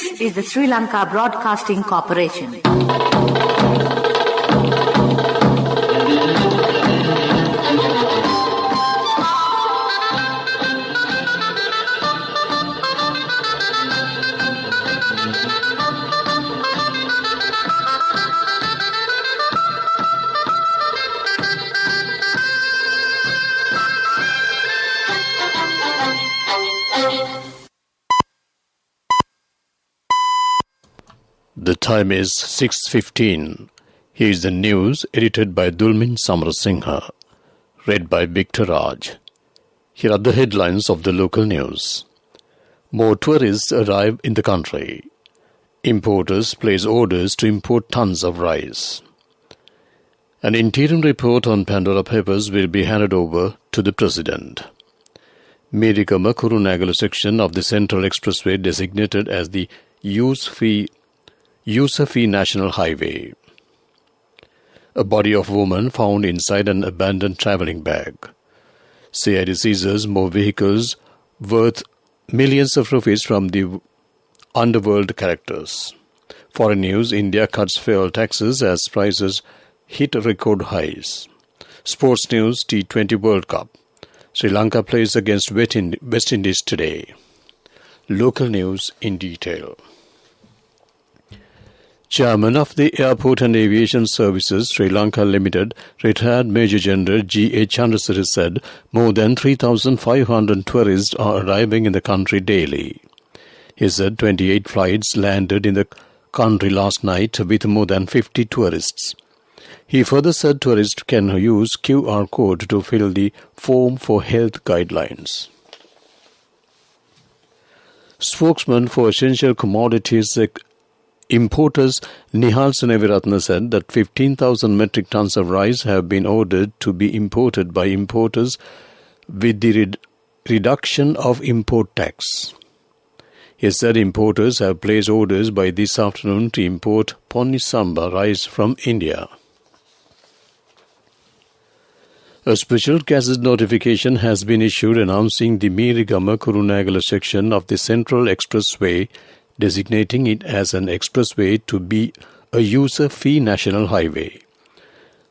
This is the Sri Lanka Broadcasting Corporation. The time is 6:15. Here is the news edited by Dulmin Samarasinghe, read by Victor Raj. Here are the headlines of the local news. More tourists arrive in the country. Importers place orders to import tons of rice. An interim report on Pandora Papers will be handed over to the President. Mirigama Kurunegala section of the Central Expressway designated as the User-Fee National Highway. A body of woman found inside an abandoned travelling bag. CID seizes more vehicles worth millions of rupees from the underworld characters. Foreign news, India cuts fuel taxes as prices hit record highs. Sports news, T20 World Cup. Sri Lanka plays against West Indies today. Local news in detail. Chairman of the Airport and Aviation Services Sri Lanka Limited, retired Major General G.A. Chandrasiri said more than 3,500 tourists are arriving in the country daily. He said 28 flights landed in the country last night with more than 50 tourists. He further said tourists can use QR code to fill the form for health guidelines. Spokesman for Essential Commodities Importers Nihal Suneviratne said that 15,000 metric tons of rice have been ordered to be imported by importers with the reduction of import tax. He said importers have placed orders by this afternoon to import Ponni Samba rice from India. A special gazette notification has been issued announcing the Mirigama Kurunegala section of the Central Expressway, designating it as an expressway to be a user-fee national highway.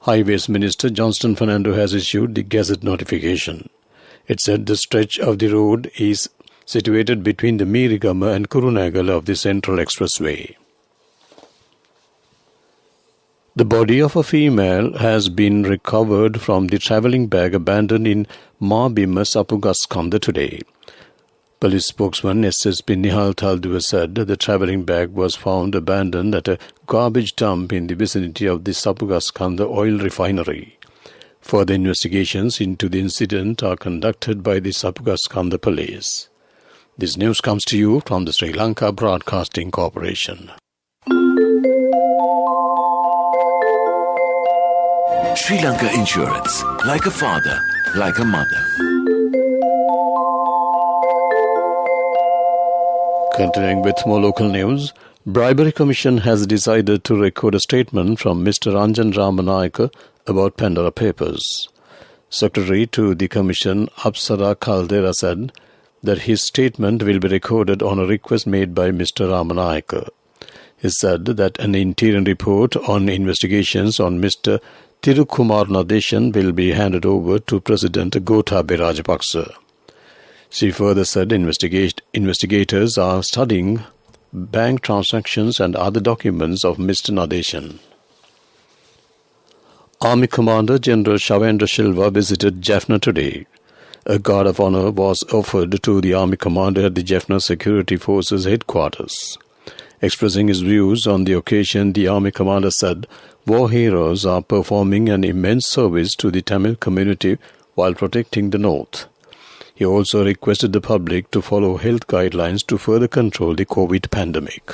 Highways Minister Johnston Fernando has issued the gazette notification. It said the stretch of the road is situated between the Mirigama and Kurunegala of the Central Expressway. The body of a female has been recovered from the travelling bag abandoned in Mabima Sapugaskanda today. Police spokesman SSP Nihal Thalduva said the travelling bag was found abandoned at a garbage dump in the vicinity of the Sapugaskanda oil refinery. Further investigations into the incident are conducted by the Sapugaskanda police. This news comes to you from the Sri Lanka Broadcasting Corporation. Sri Lanka Insurance, like a father, like a mother. Continuing with more local news, Bribery Commission has decided to record a statement from Mr. Ranjan Ramanayake about Pandora Papers. Secretary to the Commission, Apsara Caldera, said that his statement will be recorded on a request made by Mr. Ramanayake. He said that an interim report on investigations on Mr. Thirukumar Nadeshan will be handed over to President Gotabaya Rajapaksa. She further said investigators are studying bank transactions and other documents of Mr. Nadeshan. Army Commander General Shavendra Silva visited Jaffna today. A guard of honour was offered to the Army Commander at the Jaffna Security Forces headquarters. Expressing his views on the occasion, the Army Commander said war heroes are performing an immense service to the Tamil community while protecting the North. He also requested the public to follow health guidelines to further control the COVID pandemic.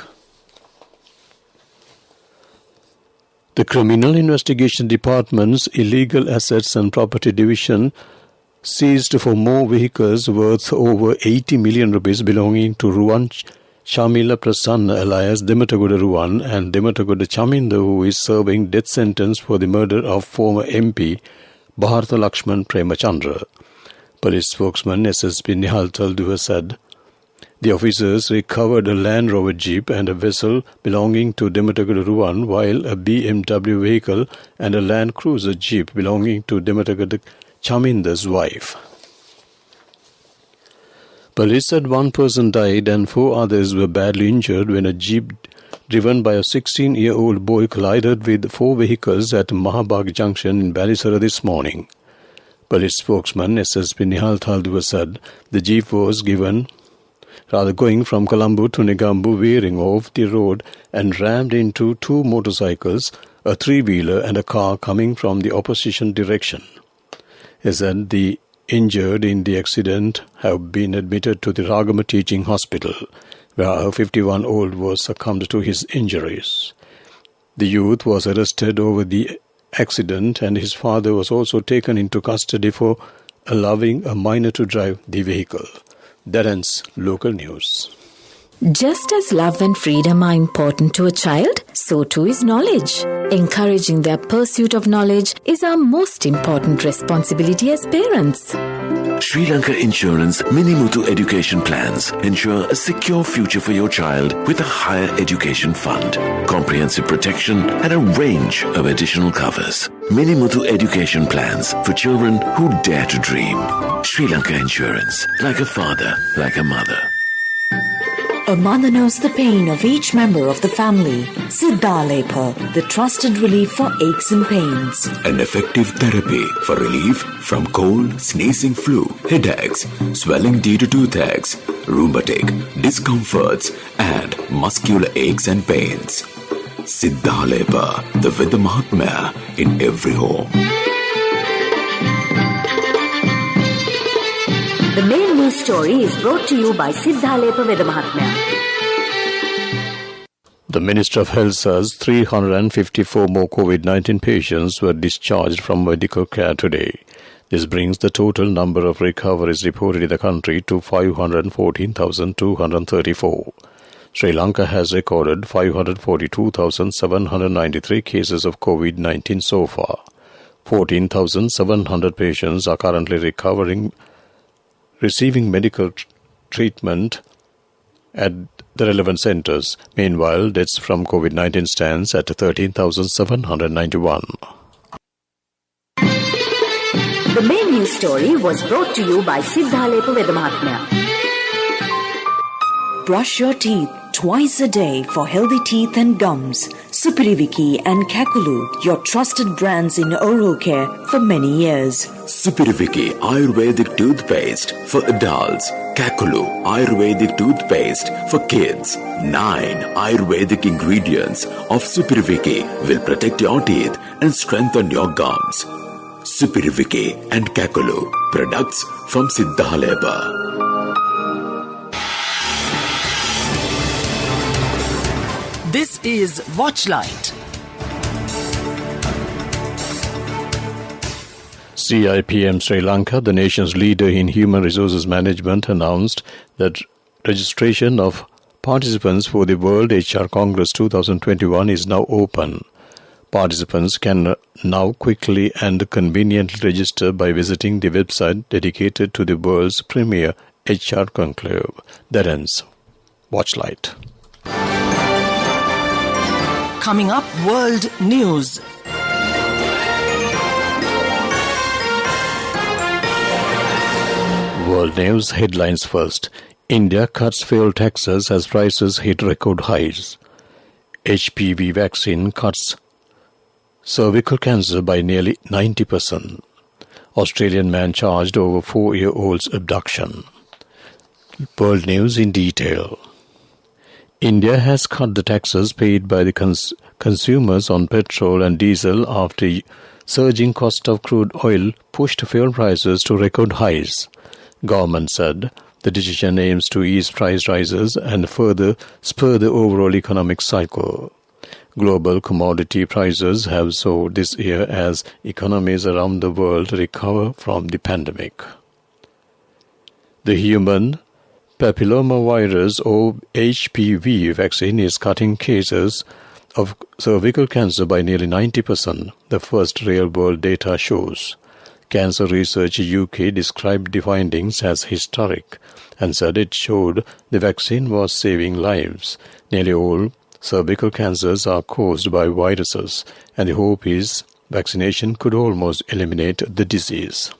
The Criminal Investigation Department's Illegal Assets and Property Division seized for more vehicles worth over 80 million rupees belonging to Ruwan Shamila Prasanna alias Dematagoda Ruwan and Dematagoda Chaminda, who is serving death sentence for the murder of former MP Bharata Lakshman Premachandra. Police spokesman SSP Nihal Thalduva said The officers recovered a Land Rover Jeep and a vessel belonging to Demetagad Ruwan, while a BMW vehicle and a Land Cruiser Jeep belonging to Demetagad Chaminder's wife. Police said one person died and 4 others were badly injured when a Jeep driven by a 16-year-old boy collided with 4 vehicles at Mahabagh Junction in Balisara this morning. Police spokesman SSP Nihal Thaldua said the Jeep was going from Colombo to Negambu, veering off the road and rammed into 2 motorcycles, a 3-wheeler and a car coming from the opposition direction. He said the injured in the accident have been admitted to the Ragama Teaching Hospital, where a 51-year-old was succumbed to his injuries. The youth was arrested over the accident and his father was also taken into custody for allowing a minor to drive the vehicle. That ends local news. Just as love and freedom are important to a child, so too is knowledge. Encouraging their pursuit of knowledge is our most important responsibility as parents. Sri Lanka Insurance Mini-Muthu education plans ensure a secure future for your child with a higher education fund, comprehensive protection and a range of additional covers. Mini-Muthu education plans for children who dare to dream. Sri Lanka Insurance, like a father, like a mother. A mother knows the pain of each member of the family. Siddhalepa, the trusted relief for aches and pains. An effective therapy for relief from cold, sneezing, flu, headaches, swelling due to toothaches, rheumatic, discomforts, and muscular aches and pains. Siddhalepa, the Vedha Mahatmya in every home. The main news story is brought to you by Siddhalepa Vedha Mahatmya. The Minister of Health says 354 more COVID-19 patients were discharged from medical care today. This brings the total number of recoveries reported in the country to 514,234. Sri Lanka has recorded 542,793 cases of COVID-19 so far. 14,700 patients are currently receiving medical treatment at the relevant centres. Meanwhile, deaths from COVID-19 stands at 13,791. The main news story was brought to you by Siddhalepa Vedha Mahatmya. Brush your teeth twice a day for healthy teeth and gums. Supiriviki and Kakulu, your trusted brands in oral care for many years. Supiriviki Ayurvedic toothpaste for adults. Kakulu Ayurvedic toothpaste for kids. 9 Ayurvedic ingredients of Supiriviki will protect your teeth and strengthen your gums. Supiriviki and Kakulu, products from Siddhalepa. This is Watchlight. CIPM Sri Lanka, the nation's leader in human resources management, announced that registration of participants for the World HR Congress 2021 is now open. Participants can now quickly and conveniently register by visiting the website dedicated to the world's premier HR conclave. That ends Watchlight. Coming up, World News. World News headlines first. India cuts fuel taxes as prices hit record highs. HPV vaccine cuts cervical cancer by nearly 90%. Australian man charged over 4-year-old's abduction. World News in detail. India has cut the taxes paid by the consumers on petrol and diesel after surging cost of crude oil pushed fuel prices to record highs. Government said the decision aims to ease price rises and further spur the overall economic cycle. Global commodity prices have soared this year as economies around the world recover from the pandemic. The human papillomavirus or HPV vaccine is cutting cases of cervical cancer by nearly 90%, the first real-world data shows. Cancer Research UK described the findings as historic and said it showed the vaccine was saving lives. Nearly all cervical cancers are caused by viruses, and the hope is vaccination could almost eliminate the disease.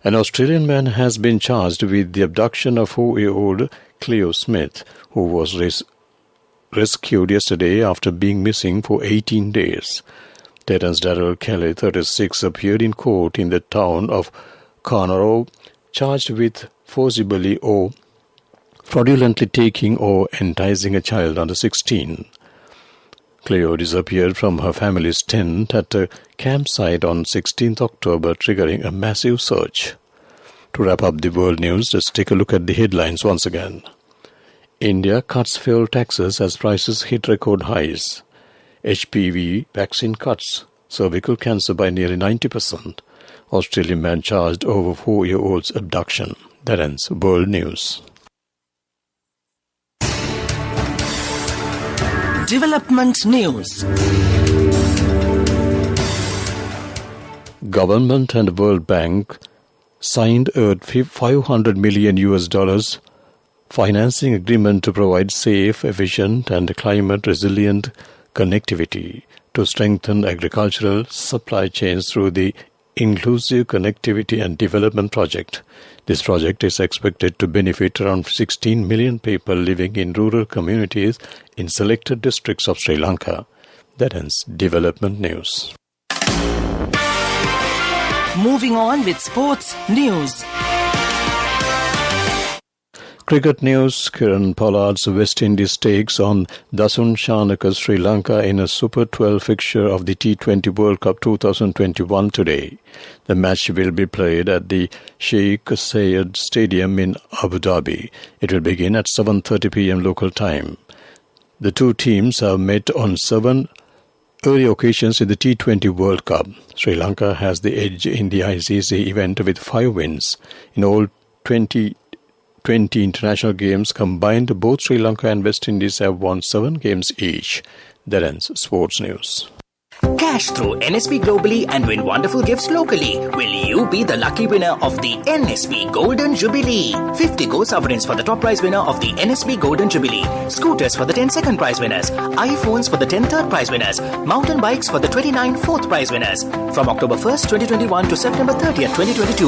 An Australian man has been charged with the abduction of 4-year-old Cleo Smith, who was rescued yesterday after being missing for 18 days. Terence Darrell Kelly, 36, appeared in court in the town of Carnarvon, charged with forcibly or fraudulently taking or enticing a child under 16. Cleo disappeared from her family's tent at a campsite on 16th October, triggering a massive search. To wrap up the world news, let's take a look at the headlines once again. India cuts fuel taxes as prices hit record highs. HPV vaccine cuts cervical cancer by nearly 90%. Australian man charged over 4-year-old's abduction. That ends world news. Development news. Government and World Bank signed a $500 million financing agreement to provide safe, efficient and climate-resilient connectivity to strengthen agricultural supply chains through the Inclusive Connectivity and Development Project. This project is expected to benefit around 16 million people living in rural communities in selected districts of Sri Lanka. That ends development news. Moving on with sports news. Cricket news. Kiran Pollard's West Indies takes on Dasun Shanaka's Sri Lanka in a Super 12 fixture of the T20 World Cup 2021 today. The match will be played at the Sheikh Zayed Stadium in Abu Dhabi. It will begin at 7:30 p.m. local time. The two teams have met on 7 early occasions in the T20 World Cup. Sri Lanka has the edge in the ICC event with 5 wins. In all 20 international games combined, both Sri Lanka and West Indies have won 7 games each. That ends sports news. Cash through NSP globally and win wonderful gifts locally. Will you be the lucky winner of the NSP Golden Jubilee? 50 gold sovereigns for the top prize winner of the NSP Golden Jubilee. Scooters for the 10 second prize winners. iPhones for the 10 third prize winners. Mountain bikes for the 29 fourth prize winners. From October 1st, 2021 to September 30th, 2022.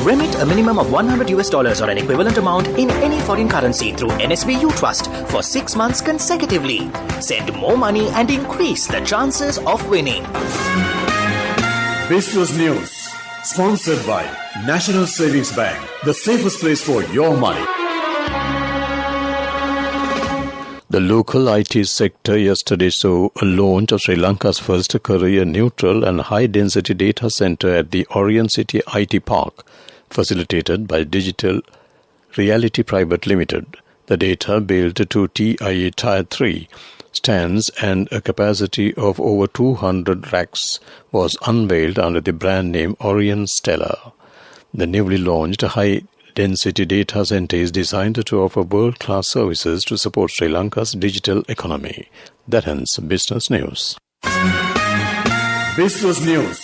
Remit a minimum of $100 or an equivalent amount in any foreign currency through NSB U Trust for 6 months consecutively. Send more money and increase the chances of winning. Business News, sponsored by National Savings Bank, the safest place for your money. The local IT sector yesterday saw a launch of Sri Lanka's first career-neutral and high-density data center at the Orient City IT Park, facilitated by Digital Reality Private Limited. The data, built to TIA Tier 3, stands and a capacity of over 200 racks, was unveiled under the brand name Orient Stellar. The newly launched high-density data center is designed to offer world-class services to support Sri Lanka's digital economy. That ends business news. Business News,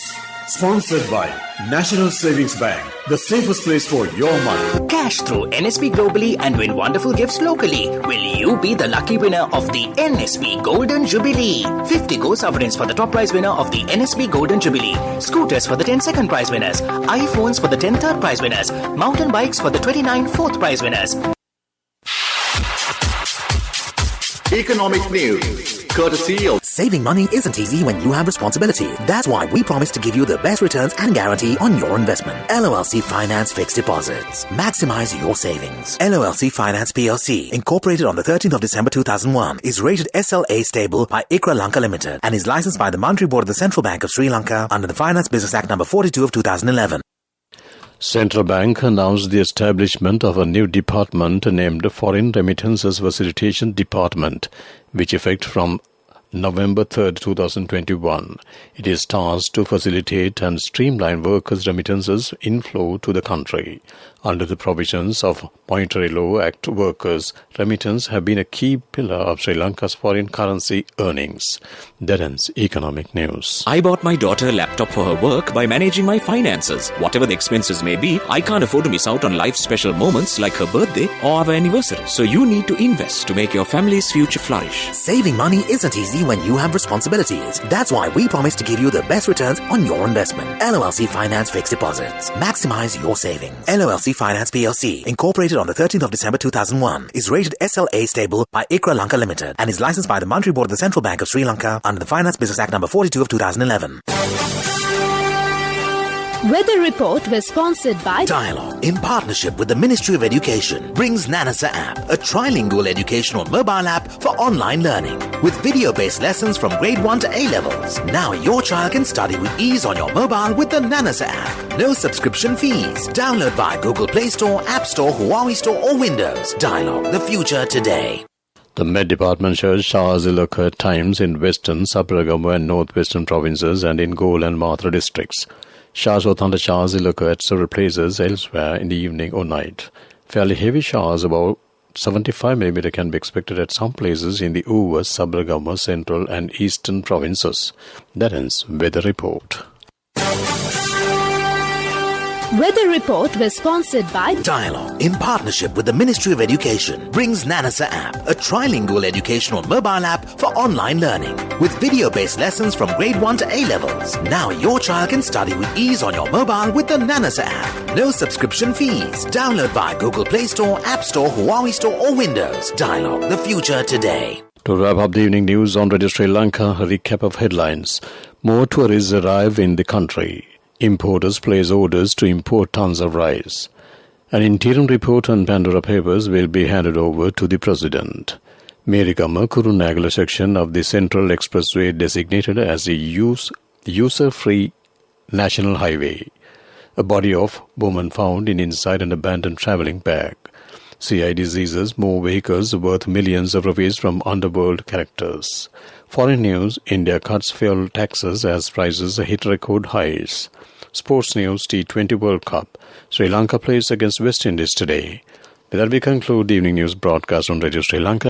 sponsored by National Savings Bank, the safest place for your money. Cash through NSP globally and win wonderful gifts locally. Will you be the lucky winner of the NSP Golden Jubilee? 50 gold sovereigns for the top prize winner of the NSP Golden Jubilee. Scooters for the 10 second prize winners. iPhones for the 10 third prize winners. Mountain bikes for the 29 fourth prize winners. Economic news, courtesy of... Saving money isn't easy when you have responsibility. That's why we promise to give you the best returns and guarantee on your investment. LOLC Finance Fixed Deposits. Maximize your savings. LOLC Finance PLC, incorporated on the 13th of December 2001, is rated SLA stable by ICRA Lanka Limited and is licensed by the Monetary Board of the Central Bank of Sri Lanka under the Finance Business Act number 42 of 2011. Central Bank announced the establishment of a new department named Foreign Remittances Facilitation Department, which effect from November 3, 2021. It is tasked to facilitate and streamline workers' remittances inflow to the country under the provisions of Monetary Law Act workers' remittance have been a key pillar of Sri Lanka's foreign currency earnings. That ends economic news. I bought my daughter a laptop for her work by managing my finances. Whatever the expenses may be, I can't afford to miss out on life's special moments like her birthday or our anniversary. So you need to invest to make your family's future flourish. Saving money isn't easy when you have responsibilities. That's why we promise to give you the best returns on your investment. LOLC Finance Fixed Deposits. Maximize your savings. LOLC Finance PLC, incorporated on the 13th of December 2001, is rated SLA stable by ICRA Lanka Limited and is licensed by the Monetary Board of the Central Bank of Sri Lanka under the Finance Business Act number 42 of 2011. Weather Report was sponsored by Dialogue, in partnership with the Ministry of Education, brings Nanasa app, a trilingual educational mobile app for online learning with video-based lessons from grade 1 to A-levels. Now your child can study with ease on your mobile with the Nanasa app. No subscription fees. Download via Google Play Store, App Store, Huawei Store or Windows. Dialogue, the future today. The Met Department shows showers will occur at times in western, Sabaragamu and northwestern provinces and in Gol and Mathura districts. Showers or thunder showers will occur at several places elsewhere in the evening or night. Fairly heavy showers, about 75 mm, can be expected at some places in the Uva, Sabaragamu, central and eastern provinces. That ends Weather Report. Weather Report was sponsored by Dialogue, in partnership with the Ministry of Education, brings Nanasa app, a trilingual educational mobile app for online learning with video-based lessons from grade 1 to A-levels. Now your child can study with ease on your mobile with the Nanasa app. No subscription fees. Download via Google Play Store, App Store, Huawei Store or Windows. Dialogue, the future today. To wrap up the evening news on Radio Sri Lanka, a recap of headlines. More tourists arrive in the country. Importers place orders to import tons of rice. An interim report on Pandora Papers will be handed over to the President. Merigama Kurunagala section of the Central Expressway designated as a user-free national highway. A body of woman found inside an abandoned travelling bag. CID seizes more vehicles worth millions of rupees from underworld characters. Foreign news, India cuts fuel taxes as prices hit record highs. Sports news, T20 World Cup. Sri Lanka plays against West Indies today. With that, we conclude the evening news broadcast on Radio Sri Lanka.